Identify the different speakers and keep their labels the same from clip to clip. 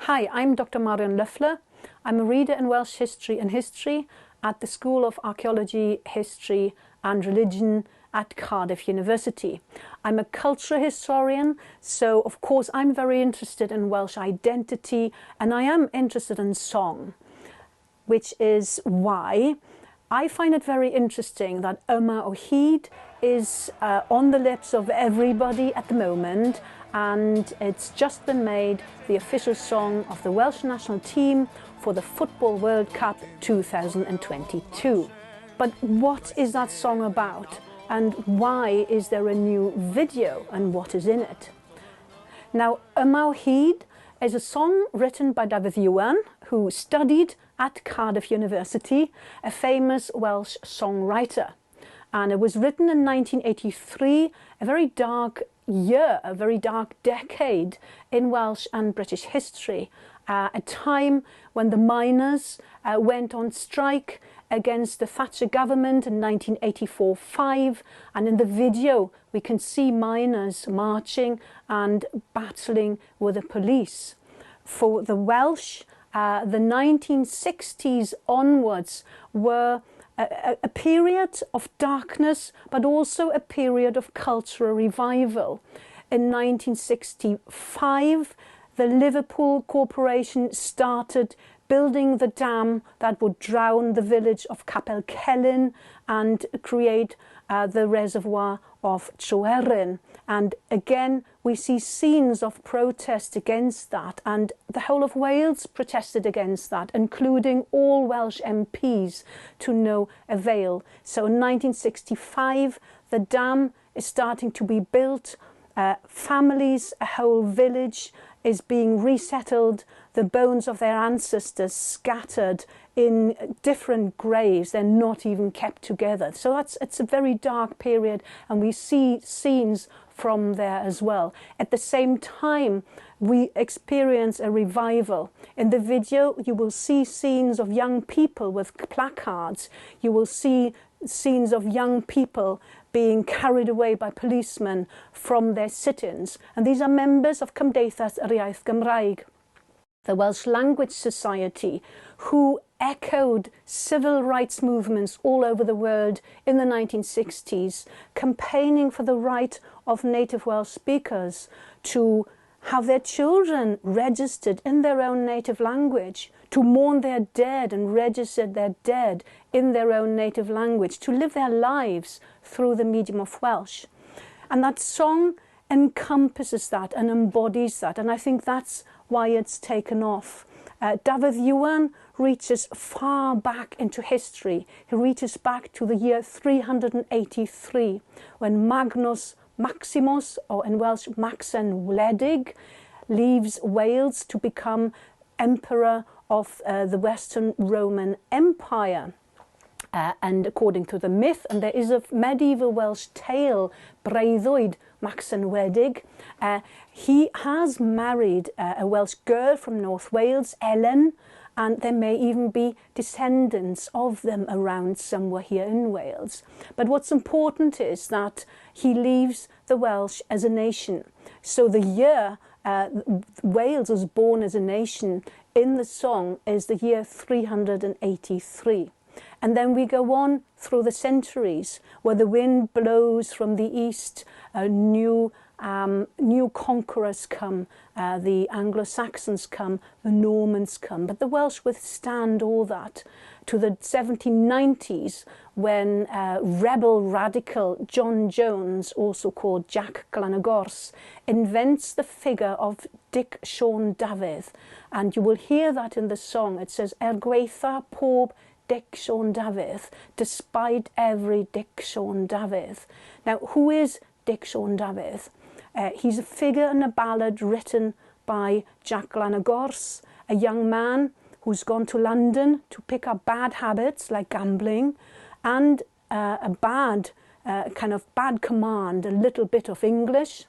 Speaker 1: Hi, I'm Dr. Marion Loeffler. I'm a reader in Welsh history and history at the School of Archaeology, History and Religion at Cardiff University. I'm a cultural historian, so of course I'm very interested in Welsh identity, and I am interested in song, which is why I find it very interesting that Yma O Hyd is on the lips of everybody at the moment, and it's just been made the official song of the Welsh national team for the Football World Cup 2022. But what is that song about? And why is there a new video, and what is in it? Now, Yma O Hyd is a song written by Dafydd Iwan, who studied at Cardiff University, a famous Welsh songwriter. And it was written in 1983, a very dark year, a very dark decade in Welsh and British history, a time when the miners went on strike against the Thatcher government in 1984-5, and in the video we can see miners marching and battling with the police. For the Welsh, the 1960s onwards were a period of darkness, but also a period of cultural revival. In 1965, the Liverpool Corporation started building the dam that would drown the village of Capel Celyn and create the reservoir of Tryweryn. And again, we see scenes of protest against that, and the whole of Wales protested against that, including all Welsh MPs, to no avail. So in 1965, the dam is starting to be built. Families, a whole village is being resettled, the bones of their ancestors scattered in different graves. They're not even kept together. So it's a very dark period, and we see scenes from there as well. At the same time, we experience a revival. In the video, you will see scenes of young people with placards. You will see scenes of young people being carried away by policemen from their sit-ins. And these are members of Cymdeithas yr Iaith Gymraeg, the Welsh Language Society, who echoed civil rights movements all over the world in the 1960s, campaigning for the right of native Welsh speakers to have their children registered in their own native language, to mourn their dead and register their dead in their own native language, to live their lives through the medium of Welsh. And that song encompasses that and embodies that, and I think that's why it's taken off. Dafydd Iwan reaches far back into history. He reaches back to the year 383, when Magnus Maximus, or in Welsh Maxen Wledig, leaves Wales to become emperor of the Western Roman Empire. And according to the myth, and there is a medieval Welsh tale, Breuddwyd Maxen Wledig, he has married a Welsh girl from North Wales, Ellen, and there may even be descendants of them around somewhere here in Wales. But what's important is that he leaves the Welsh as a nation. So the year Wales was born as a nation in the song is the year 383. And then we go on through the centuries, where the wind blows from the east, new conquerors come, the Anglo-Saxons come, the Normans come, but the Welsh withstand all that, to the 1790s, when rebel radical John Jones, also called Jack Glanagors, invents the figure of Dic Sion Dafydd, and you will hear that in the song. It says, gweitha pob Dic Sion Dafydd, despite every Dic Sion Dafydd. Now, who is Dic Sion Dafydd? He's a figure in a ballad written by Jack Glanagors, a young man who's gone to London to pick up bad habits like gambling and a bad command, a little bit of English.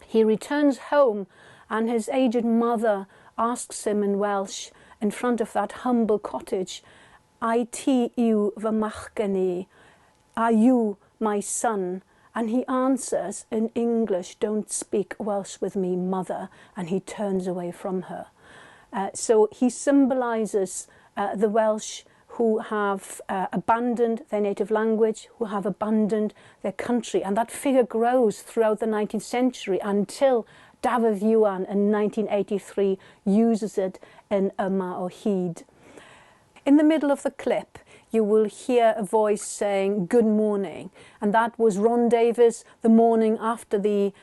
Speaker 1: He returns home, and his aged mother asks him in Welsh, in front of that humble cottage, "Ai ti yw fy machgen I? Are you my son?" And he answers in English, "Don't speak Welsh with me, mother," and he turns away from her. So he symbolises the Welsh who have abandoned their native language, who have abandoned their country. And that figure grows throughout the 19th century until Dafydd Iwan in 1983 uses it in Yma O Hyd. In the middle of the clip, you will hear a voice saying, "Good morning." And that was Ron Davies the morning after the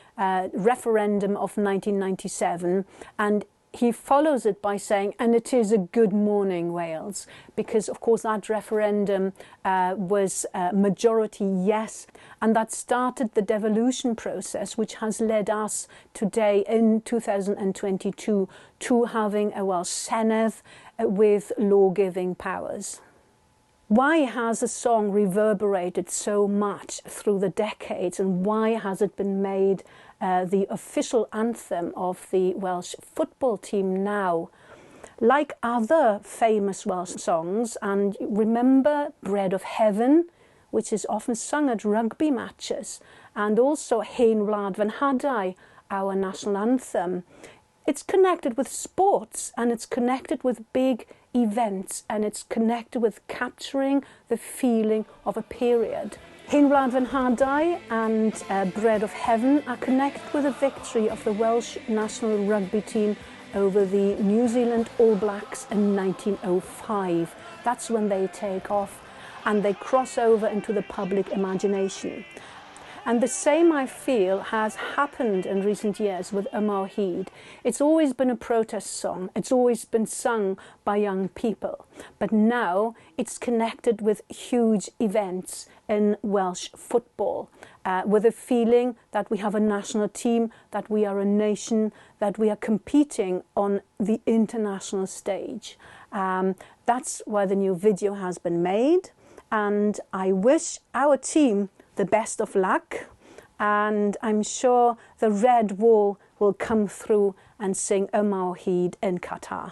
Speaker 1: referendum of 1997. And he follows it by saying, "And it is a good morning, Wales," because of course that referendum was majority yes, and that started the devolution process, which has led us today in 2022 to having a Welsh Senedd with law-giving powers. Why has a song reverberated so much through the decades, and why has it been made the official anthem of the Welsh football team now? Like other famous Welsh songs, and remember Bread of Heaven, which is often sung at rugby matches, and also Hen Wlad Fy Nhadau, our national anthem. It's connected with sports, and it's connected with big events, and it's connected with capturing the feeling of a period. Hen Wlad Fy Nhadau and Bread of Heaven are connected with the victory of the Welsh national rugby team over the New Zealand All Blacks in 1905. That's when they take off and they cross over into the public imagination. And the same, I feel, has happened in recent years with Yma O Hyd. It's always been a protest song. It's always been sung by young people. But now it's connected with huge events in Welsh football, with a feeling that we have a national team, that we are a nation, that we are competing on the international stage. That's why the new video has been made. And I wish our team the best of luck, and I'm sure the red wall will come through and sing Yma O Hyd in Qatar.